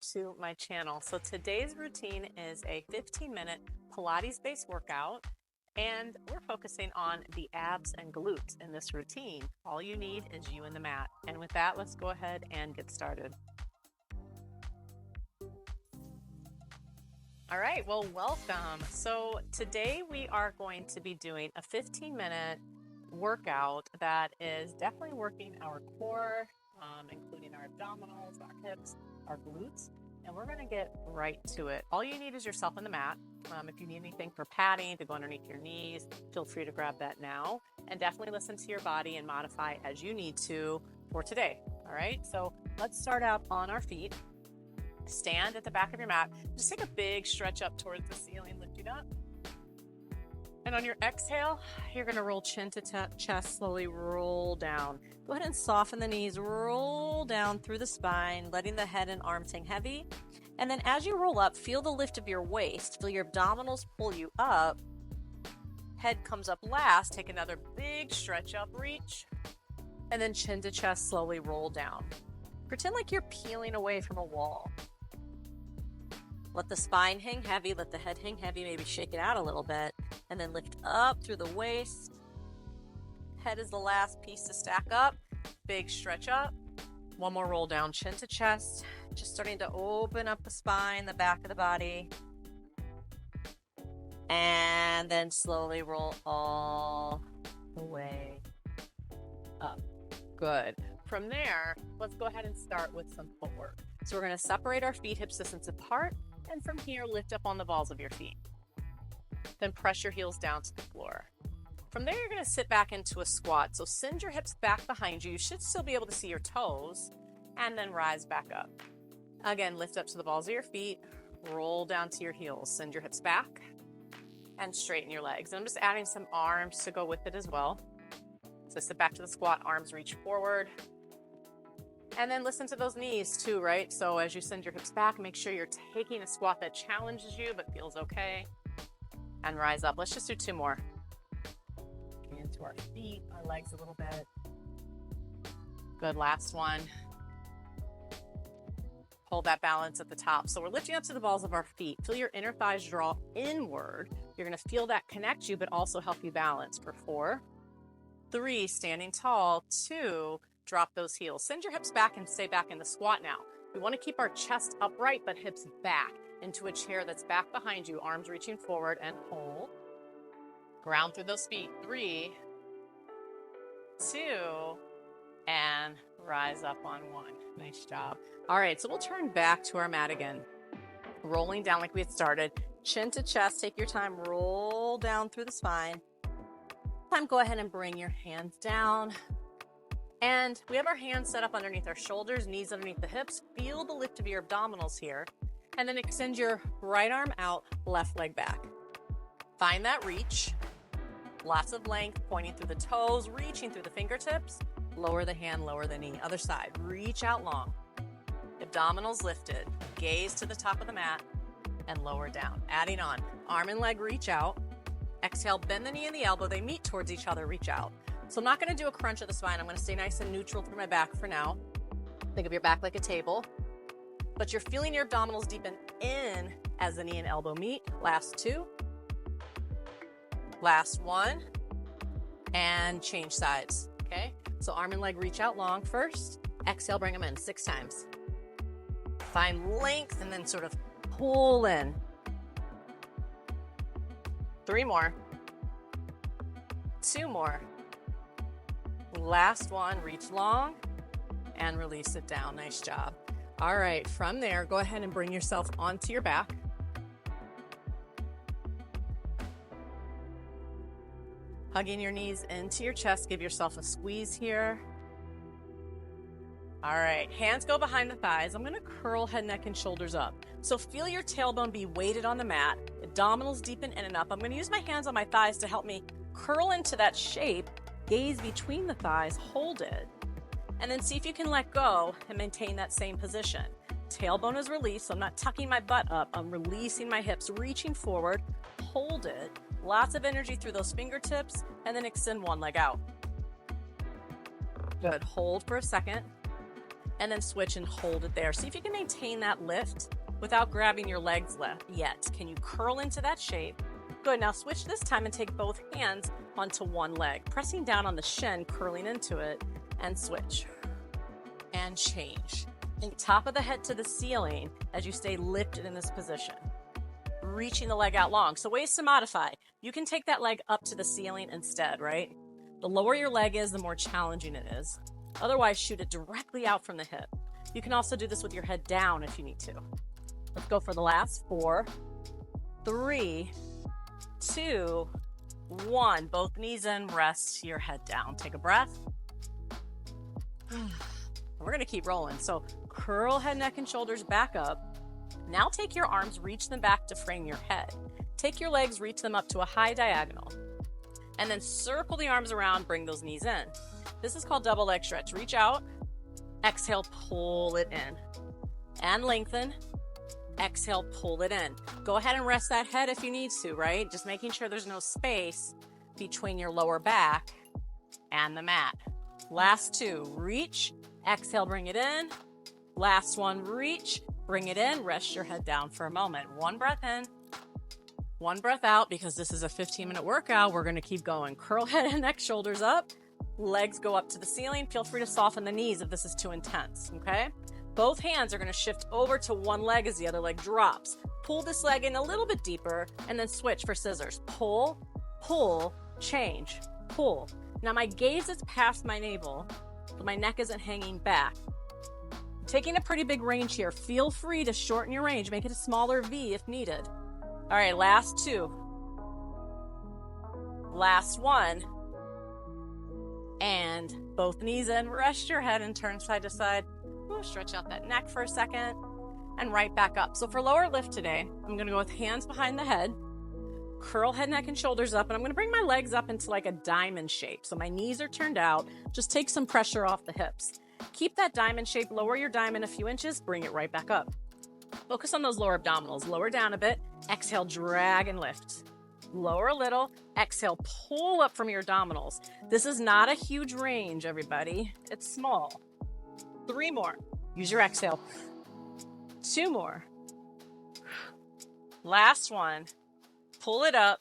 to my channel. So today's routine is a 15-minute Pilates-based workout, and we're focusing on the abs and glutes in this routine. All you need is you and the mat. And with that, let's go ahead and get started. All right, well, welcome. So today we are going to be doing a 15-minute workout that is definitely working our core, including our abdominals, our hips, our glutes, and we're going to get right to it. All you need is yourself on the mat. If you need anything for padding to go underneath your knees, feel free to grab that now, and definitely listen to your body and modify as you need to for today. All right, so let's start out on our feet. Stand at the back of your mat. Just take a big stretch up towards the ceiling, lifting up. And on your exhale, you're going to roll chin to chest, slowly roll down. Go ahead and soften the knees, roll down through the spine, letting the head and arms hang heavy. And then as you roll up, feel the lift of your waist, feel your abdominals pull you up. Head comes up last, take another big stretch up, reach. And then chin to chest, slowly roll down. Pretend like you're peeling away from a wall. Let the spine hang heavy, let the head hang heavy, maybe shake it out a little bit, and then lift up through the waist. Head is the last piece to stack up. Big stretch up. One more roll down, chin to chest. Just starting to open up the spine, the back of the body. And then slowly roll all the way up. Good. From there, let's go ahead and start with some footwork. So we're going to separate our feet hip distance apart, and from here, lift up on the balls of your feet. Then press your heels down to the floor. From there, you're going to sit back into a squat. So send your hips back behind you. You should still be able to see your toes, and then rise back up. Again, lift up to the balls of your feet, roll down to your heels. Send your hips back, and straighten your legs. And I'm just adding some arms to go with it as well. So sit back to the squat, arms reach forward. And then listen to those knees too, right? So as you send your hips back, make sure you're taking a squat that challenges you but feels okay. And rise up. Let's just do two more. Into our feet, our legs a little bit. Good, last one. Hold that balance at the top. So we're lifting up to the balls of our feet. Feel your inner thighs draw inward. You're gonna feel that connect you, but also help you balance for 4, 3, standing tall, 2, drop those heels. Send your hips back and stay back in the squat now. We want to keep our chest upright, but hips back into a chair that's back behind you, arms reaching forward, and hold. Ground through those feet. 3, 2, and rise up on 1. Nice job. All right, so we'll turn back to our mat again. Rolling down like we had started. Chin to chest, take your time, roll down through the spine. Go ahead and bring your hands down. And we have our hands set up underneath our shoulders, knees underneath the hips. Feel the lift of your abdominals here. And then extend your right arm out, left leg back. Find that reach. Lots of length, pointing through the toes, reaching through the fingertips. Lower the hand, lower the knee. Other side, reach out long. Abdominals lifted. Gaze to the top of the mat and lower down. Adding on, arm and leg reach out. Exhale, bend the knee and the elbow. They meet towards each other, reach out. So I'm not going to do a crunch of the spine. I'm going to stay nice and neutral through my back for now. Think of your back like a table. But you're feeling your abdominals deepen in as the knee and elbow meet. Last 2. Last 1. And change sides. Okay? So arm and leg reach out long first. Exhale, bring them in 6 times. Find length and then sort of pull in. 3 more. 2 more. Last one, reach long and release it down. Nice job. All right, from there, go ahead and bring yourself onto your back. Hugging your knees into your chest, give yourself a squeeze here. All right, hands go behind the thighs. I'm gonna curl head, neck, and shoulders up. So feel your tailbone be weighted on the mat, abdominals deepen in and up. I'm gonna use my hands on my thighs to help me curl into that shape. Gaze between the thighs, hold it, and then see if you can let go and maintain that same position. Tailbone is released, so I'm not tucking my butt up. I'm releasing my hips, reaching forward, hold it. Lots of energy through those fingertips, and then extend one leg out. Good, hold for a second. and then switch and hold it there. See if you can maintain that lift without grabbing your legs yet. Can you curl into that shape? Good, now switch this time and take both hands onto one leg, pressing down on the shin, curling into it, and switch. And change. And top of the head to the ceiling as you stay lifted in this position. Reaching the leg out long. So ways to modify. You can take that leg up to the ceiling instead, right? The lower your leg is, the more challenging it is. Otherwise, shoot it directly out from the hip. You can also do this with your head down if you need to. Let's go for the last 4, 3, 2, 1. Both knees in, rest your head down. Take a breath. We're gonna keep rolling. So curl head, neck, and shoulders back up. Now take your arms, reach them back to frame your head. Take your legs, reach them up to a high diagonal. And then circle the arms around, bring those knees in. This is called double leg stretch. Reach out, exhale, pull it in. And lengthen, exhale, pull it in. Go ahead and rest that head if you need to, right? Just making sure there's no space between your lower back and the mat. Last 2, reach, exhale, bring it in. Last one, reach, bring it in, rest your head down for a moment. 1 breath in, 1 breath out, because this is a 15-minute workout. We're gonna keep going. Curl head and neck, shoulders up, legs go up to the ceiling. Feel free to soften the knees if this is too intense, okay? Both hands are gonna shift over to one leg as the other leg drops. Pull this leg in a little bit deeper and then switch for scissors. Pull, pull, change, pull. Now my gaze is past my navel, but my neck isn't hanging back. I'm taking a pretty big range here. Feel free to shorten your range, make it a smaller V if needed. All right, last 2. Last 1. And both knees in, rest your head and turn side to side. Ooh, stretch out that neck for a second and right back up. So for lower lift today, I'm gonna go with hands behind the head, curl head, neck, and shoulders up, and I'm gonna bring my legs up into like a diamond shape. So my knees are turned out, just take some pressure off the hips. Keep that diamond shape, lower your diamond a few inches, bring it right back up. Focus on those lower abdominals, lower down a bit, exhale, drag and lift. Lower a little, exhale, pull up from your abdominals. This is not a huge range, everybody. It's small. 3 more. Use your exhale. 2 more. Last one. Pull it up,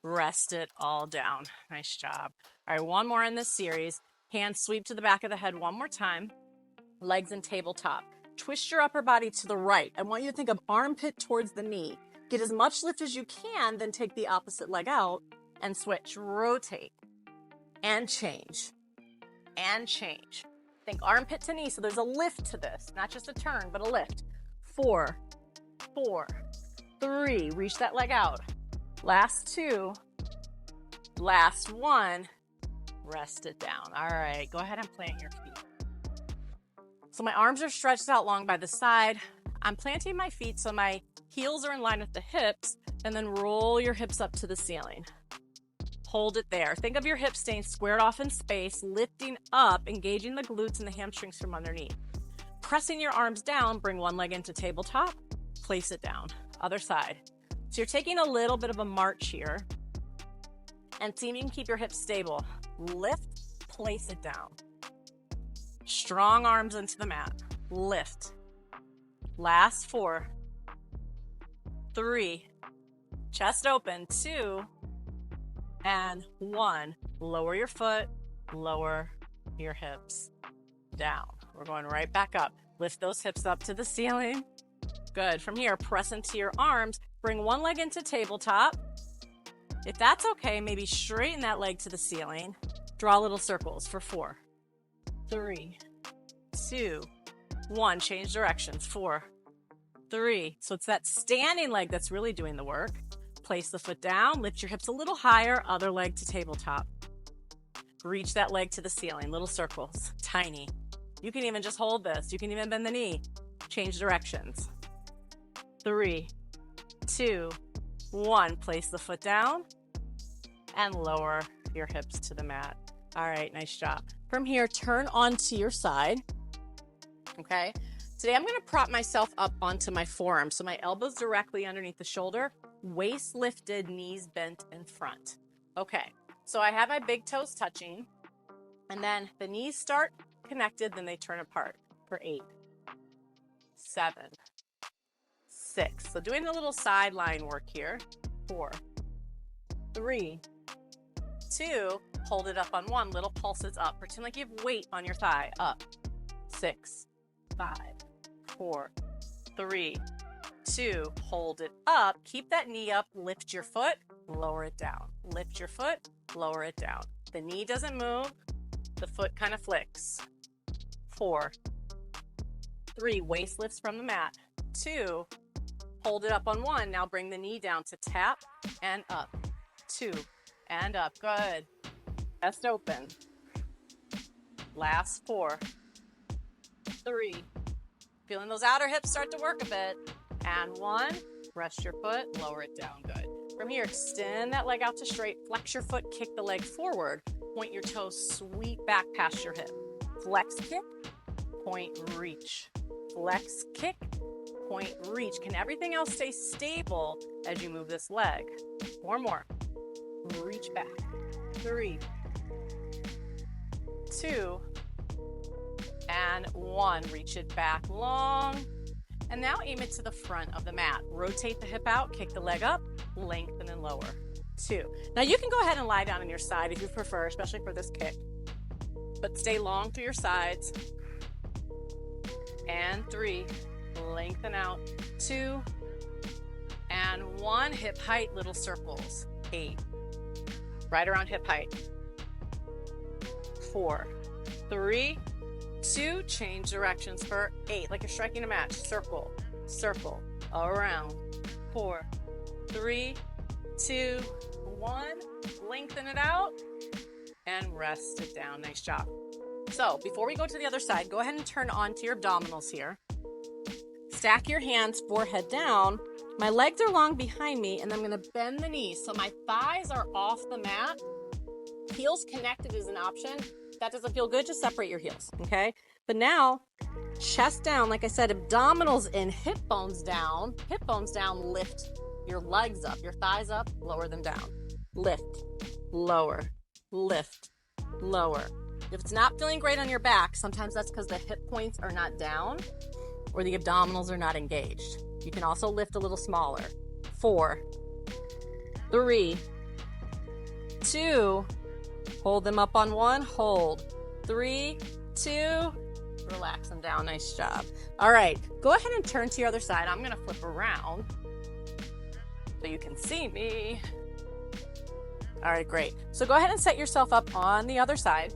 rest it all down. Nice job. All right, 1 more in this series. Hands sweep to the back of the head 1 more time. Legs in tabletop. Twist your upper body to the right. I want you to think of armpit towards the knee. Get as much lift as you can, then take the opposite leg out and switch. Rotate and change and change. Think armpit to knee, so there's a lift to this, not just a turn, but a lift. 4, 4, 3, reach that leg out. Last 2, last 1, rest it down. All right, go ahead and plant your feet. So my arms are stretched out long by the side. I'm planting my feet so my heels are in line with the hips, and then roll your hips up to the ceiling. Hold it there. Think of your hips staying squared off in space, lifting up, engaging the glutes and the hamstrings from underneath. Pressing your arms down, bring one leg into tabletop, place it down. Other side. So you're taking a little bit of a march here, and see if you can keep your hips stable. Lift, place it down. Strong arms into the mat. Lift. Last 4, 3, chest open, 2, and 1. Lower your foot, lower your hips down. We're going right back up. Lift those hips up to the ceiling. Good. From here, press into your arms. Bring one leg into tabletop. If that's okay, maybe straighten that leg to the ceiling. Draw little circles for 4, 3, 2, 1. Change directions. 4, 3. So it's that standing leg that's really doing the work. Place the foot down, lift your hips a little higher, other leg to tabletop. Reach that leg to the ceiling, little circles, tiny. You can even just hold this. You can even bend the knee. Change directions. 3, 2, 1. Place the foot down and lower your hips to the mat. All right, nice job. From here, turn onto your side. Okay. Today I'm going to prop myself up onto my forearm. So my elbows directly underneath the shoulder, waist lifted, knees bent in front. Okay. So I have my big toes touching, and then the knees start connected, then they turn apart. for 8, 7, 6. So doing a little sideline work here. 4, 3, 2, hold it up on 1, little pulses up. Pretend like you have weight on your thigh, up. 6, 5, 4, 3, 2, hold it up. Keep that knee up, lift your foot, lower it down. Lift your foot, lower it down. The knee doesn't move, the foot kind of flicks. 4, 3, waist lifts from the mat. 2, hold it up on 1. Now bring the knee down to tap and up. 2 and up. Good. Chest open. Last 4, 3. Feeling those outer hips start to work a bit. And 1. Rest your foot. Lower it down. Good. From here, extend that leg out to straight. Flex your foot. Kick the leg forward. Point your toes. Sweep back past your hip. Flex kick. Point reach. Flex kick. Point reach. Can everything else stay stable as you move this leg? 4 more. Reach back. 3, 2, and 1. Reach it back long. And now aim it to the front of the mat. Rotate the hip out, kick the leg up, lengthen and lower. 2. Now you can go ahead and lie down on your side if you prefer, especially for this kick. But stay long through your sides. And 3. Lengthen out. 2. And 1. Hip height, little circles. 8. Right around hip height. 4, 3, 2, change directions for 8, like you're striking a match. Circle, circle, around. 4, 3, 2, 1. Lengthen it out and rest it down. Nice job. So before we go to the other side, go ahead and turn on to your abdominals here. Stack your hands, forehead down. My legs are long behind me, and I'm going to bend the knees so my thighs are off the mat. Heels connected is an option. If that doesn't feel good, just separate your heels, okay? But now, chest down, like I said, abdominals in, hip bones down, lift your legs up, your thighs up, lower them down. Lift, lower, lift, lower. If it's not feeling great on your back, sometimes that's because the hip points are not down or the abdominals are not engaged. You can also lift a little smaller. 4, 3, 2, hold them up on 1, hold. 3, 2, relax them down. Nice job. All right, go ahead and turn to your other side. I'm gonna flip around so you can see me. All right, great. So go ahead and set yourself up on the other side.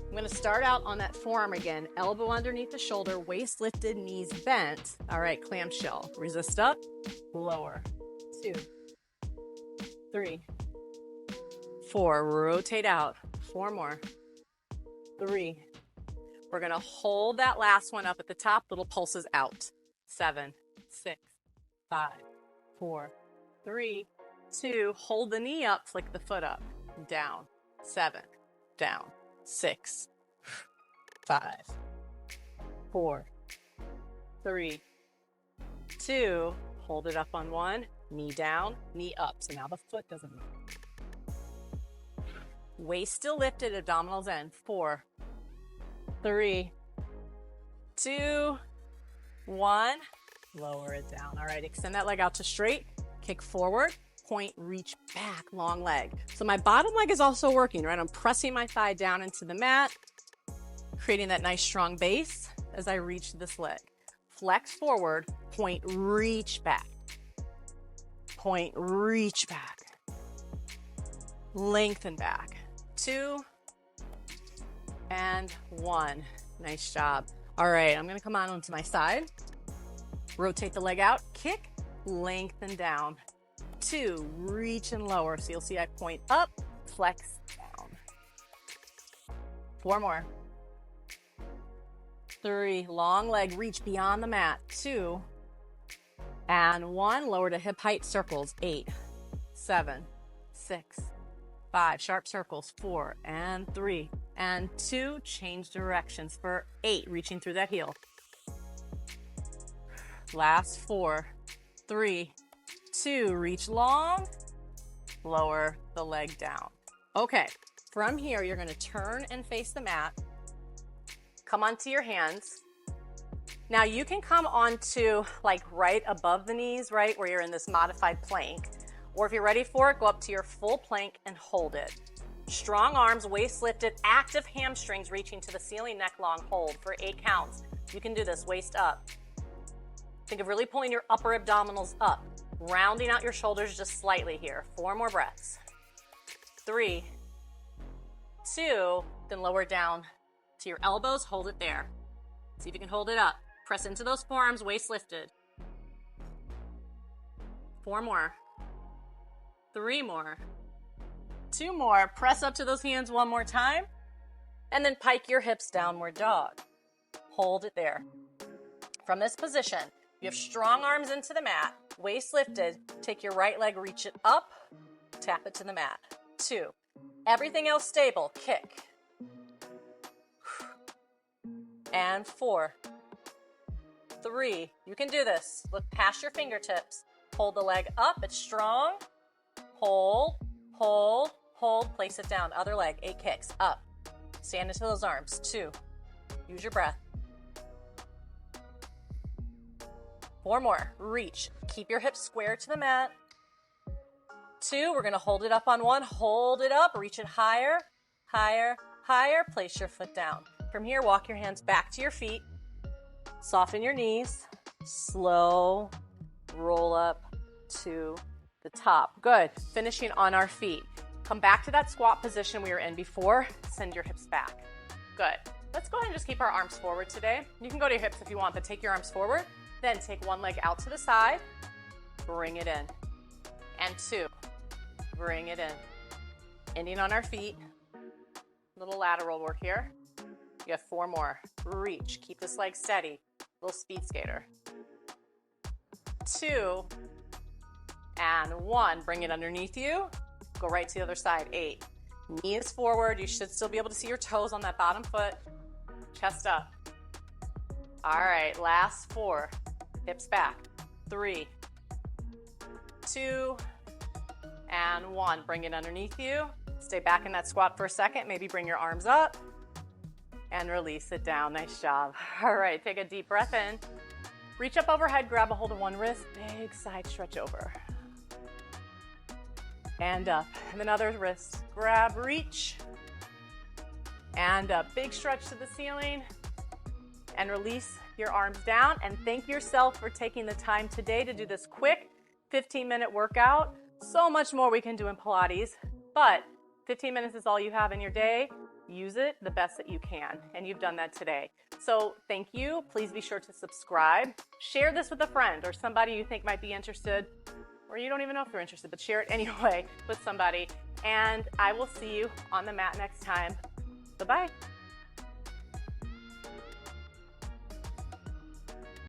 I'm going to start out on that forearm again. Elbow underneath the shoulder, waist lifted, knees bent. All right, clamshell. Resist up, lower. 2, 3, 4. Rotate out. 4 more. 3. We're going to hold that last one up at the top. Little pulses out. 7, 6, 5, 4, 3, 2. Hold the knee up. Flick the foot up. Down. 7. Down. 6, 5, 4, 3, 2. Hold it up on 1. Knee down, knee up. So now the foot doesn't move. Waist still lifted, abdominals in. 4, 3, 2, 1. Lower it down. All right, extend that leg out to straight. Kick forward. Point, reach back, long leg. So my bottom leg is also working, right? I'm pressing my thigh down into the mat, creating that nice strong base as I reach this leg. Flex forward, point, reach back. Point, reach back. Lengthen back. 2 and 1. Nice job. All right, I'm gonna come on onto my side. Rotate the leg out, kick, lengthen down. 2, reach and lower. So you'll see I point up, flex down. 4 more. 3, long leg, reach beyond the mat. 2 and 1, lower to hip height circles. 8, 7, 6, 5, sharp circles. 4 and 3 and 2, change directions for 8, reaching through that heel. Last 4, 3, 2, reach long, lower the leg down. Okay, from here, you're gonna turn and face the mat, Come onto your hands. Now you can come onto like right above the knees, right, where you're in this modified plank. Or if you're ready for it, go up to your full plank and hold it. Strong arms, waist lifted, active hamstrings reaching to the ceiling, neck long, hold for 8 counts. You can do this, waist up. Think of really pulling your upper abdominals up, rounding out your shoulders just slightly here. 4 more breaths. 3, 2, then lower down to your elbows, hold it there. See if you can hold it up. Press into those forearms, waist lifted. 4 more. 3 more. 2 more. Press up to those hands 1 more time. And then pike your hips, downward dog. Hold it there. From this position, you have strong arms into the mat, waist lifted. Take your right leg, reach it up, tap it to the mat. 2. Everything else stable. Kick. And 4. 3. You can do this. Look past your fingertips. Hold the leg up. It's strong. Hold, hold, hold. Place it down. Other leg. 8 kicks. Up. Stand into those arms. 2. Use your breath. 4 more. Reach. Keep your hips square to the mat. 2. We're going to hold it up on 1. Hold it up. Reach it higher, higher, higher. Place your foot down. From here, walk your hands back to your feet. Soften your knees. Slow roll up to the top. Good. Finishing on our feet. Come back to that squat position we were in before. Send your hips back. Good. Let's go ahead and just keep our arms forward today. You can go to your hips if you want, but take your arms forward. Then take 1 leg out to the side. Bring it in. And 2. Bring it in. Ending on our feet. Little lateral work here. You have 4 more. Reach. Keep this leg steady. Little speed skater. 2. And 1. Bring it underneath you. Go right to the other side. 8. Knees forward. You should still be able to see your toes on that bottom foot. Chest up. All right. Last 4. Hips back. 3, 2, and 1. Bring it underneath you. Stay back in that squat for a second. Maybe bring your arms up and release it down. Nice job. All right, take a deep breath in. Reach up overhead, grab a hold of 1 wrist. Big side stretch over. And up. And then other wrist. Grab, reach. And up. Big stretch to the ceiling. And release your arms down. And thank yourself for taking the time today to do this quick 15-minute workout. So much more we can do in Pilates, but 15 minutes is all you have in your day. Use it the best that you can, and you've done that today. So thank you. Please be sure to subscribe. Share this with a friend or somebody you think might be interested, or you don't even know if they're interested, but share it anyway with somebody. And I will see you on the mat next time. Bye-bye.